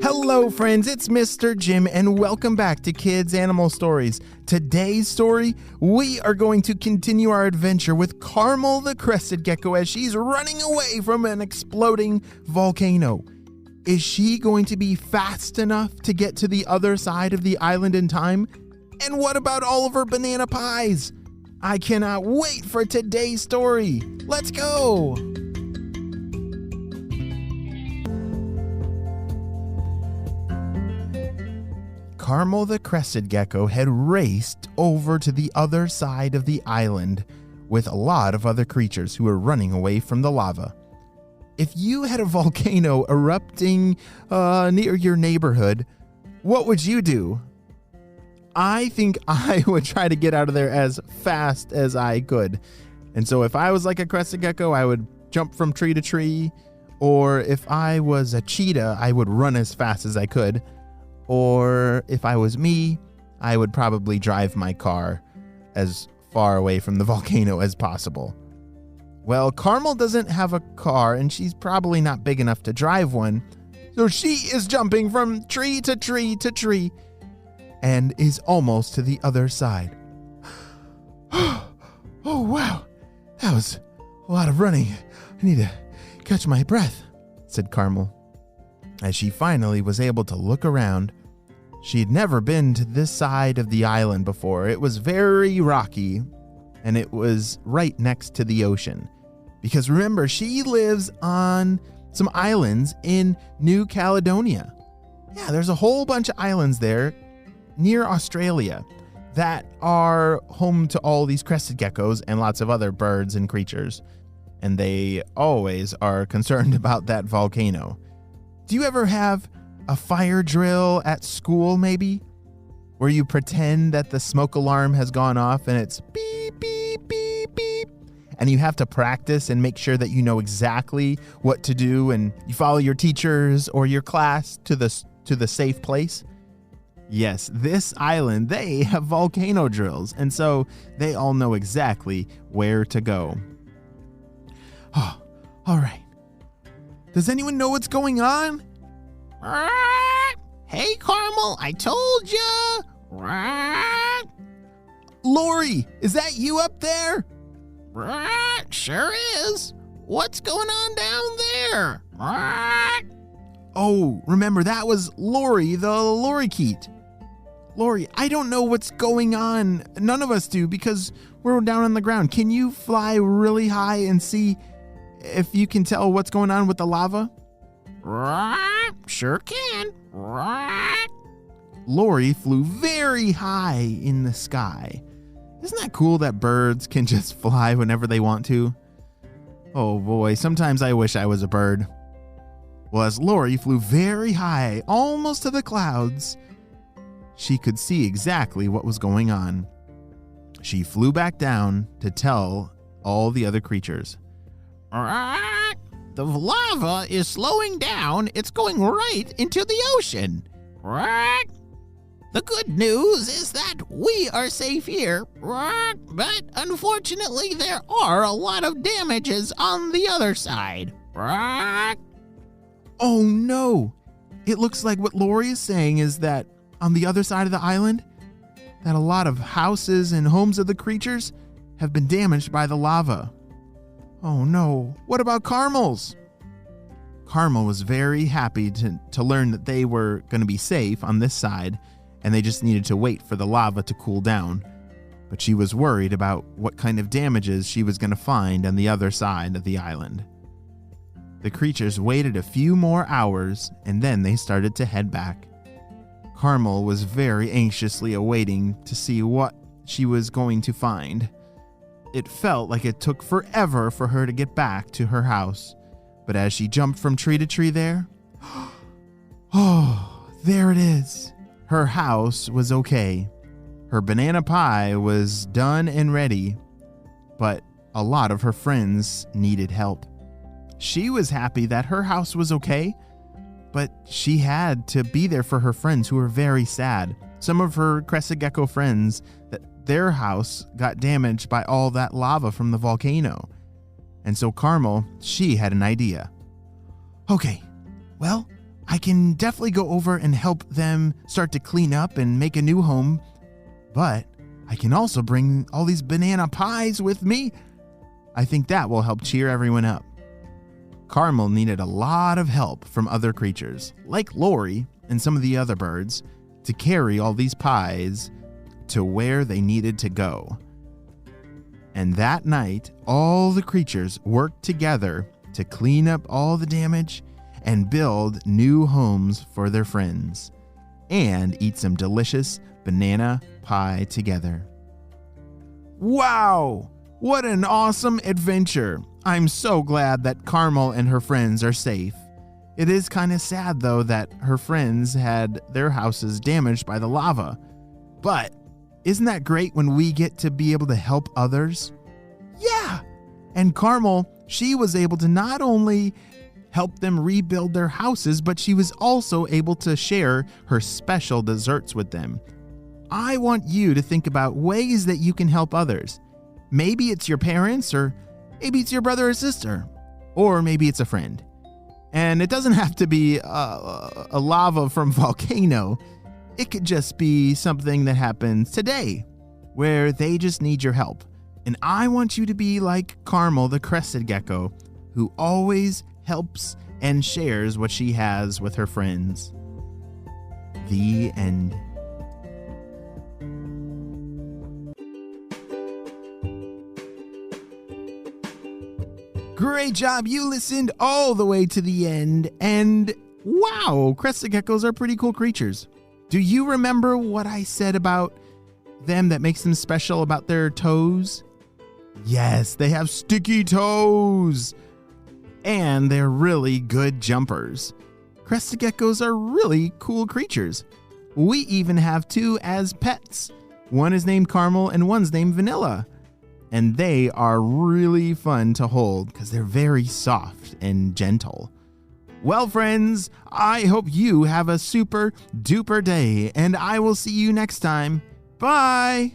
Hello friends, it's Mr. Jim and welcome back to Kids Animal Stories. Today's story, we are going to continue our adventure with Carmel the Crested Gecko as she's running away from an exploding volcano. Is she going to be fast enough to get to the other side of the island in time? And what about all of her banana pies? I cannot wait for today's story. Let's go! Carmel the Crested Gecko had raced over to the other side of the island with a lot of other creatures who were running away from the lava. If you had a volcano erupting near your neighborhood, what would you do? I think I would try to get out of there as fast as I could. And so if I was like a crested gecko, I would jump from tree to tree. Or if I was a cheetah, I would run as fast as I could. Or if I was me, I would probably drive my car as far away from the volcano as possible. Well, Carmel doesn't have a car and she's probably not big enough to drive one. So she is jumping from tree to tree to tree and is almost to the other side. Oh, wow. That was a lot of running. I need to catch my breath, said Carmel. As she finally was able to look around, she had never been to this side of the island before. It was very rocky, and it was right next to the ocean. Because remember, she lives on some islands in New Caledonia. Yeah, there's a whole bunch of islands there near Australia that are home to all these crested geckos and lots of other birds and creatures. And they always are concerned about that volcano. Do you ever have a fire drill at school, maybe? Where you pretend that the smoke alarm has gone off and it's beep, beep, beep, beep. And you have to practice and make sure that you know exactly what to do and you follow your teachers or your class to the safe place. Yes, this island, they have volcano drills, and so they all know exactly where to go. Oh, all right. Does anyone know what's going on? Hey, Carmel, I told ya. Lori, is that you up there? Sure is. What's going on down there? Oh, remember, that was Lori, the lorikeet. Lori, I don't know what's going on. None of us do because we're down on the ground. Can you fly really high and see if you can tell what's going on with the lava? Sure can. Lori flew very high in the sky. Isn't that cool that birds can just fly whenever they want to? Oh boy, sometimes I wish I was a bird. Well, as Lori flew very high, almost to the clouds, she could see exactly what was going on. She flew back down to tell all the other creatures. The lava is slowing down. It's going right into the ocean. The good news is that we are safe here, but unfortunately there are a lot of damages on the other side. Oh no! It looks like what Lori is saying is that on the other side of the island, that a lot of houses and homes of the creatures have been damaged by the lava. Oh no, what about Carmel's? Carmel was very happy to learn that they were going to be safe on this side and they just needed to wait for the lava to cool down. But she was worried about what kind of damages she was going to find on the other side of the island. The creatures waited a few more hours and then they started to head back. Carmel was very anxiously awaiting to see what she was going to find. It felt like it took forever for her to get back to her house, but as she jumped from tree to tree there, oh, there it is. Her house was okay. Her banana pie was done and ready, but a lot of her friends needed help. She was happy that her house was okay, but she had to be there for her friends who were very sad. Some of her crested gecko friends, that their house got damaged by all that lava from the volcano. And so Carmel, she had an idea. Okay, well, I can definitely go over and help them start to clean up and make a new home, but I can also bring all these banana pies with me. I think that will help cheer everyone up. Carmel needed a lot of help from other creatures, like Lori and some of the other birds, to carry all these pies to where they needed to go. And that night, all the creatures worked together to clean up all the damage and build new homes for their friends, and eat some delicious banana pie together. Wow! What an awesome adventure! I'm so glad that Carmel and her friends are safe. It is kind of sad, though, that her friends had their houses damaged by the lava. But isn't that great when we get to be able to help others? Yeah! And Carmel, she was able to not only help them rebuild their houses, but she was also able to share her special desserts with them. I want you to think about ways that you can help others. Maybe it's your parents, or maybe it's your brother or sister, or maybe it's a friend. And it doesn't have to be a lava from volcano. It could just be something that happens today where they just need your help. And I want you to be like Carmel the Crested Gecko, who always helps and shares what she has with her friends. The end. Great job, you listened all the way to the end, and wow, crested geckos are pretty cool creatures. Do you remember what I said about them that makes them special about their toes? Yes, they have sticky toes, and they're really good jumpers. Crested geckos are really cool creatures. We even have two as pets. One is named Carmel and one's named Vanilla. And they are really fun to hold because they're very soft and gentle. Well, friends, I hope you have a super duper day, and I will see you next time. Bye!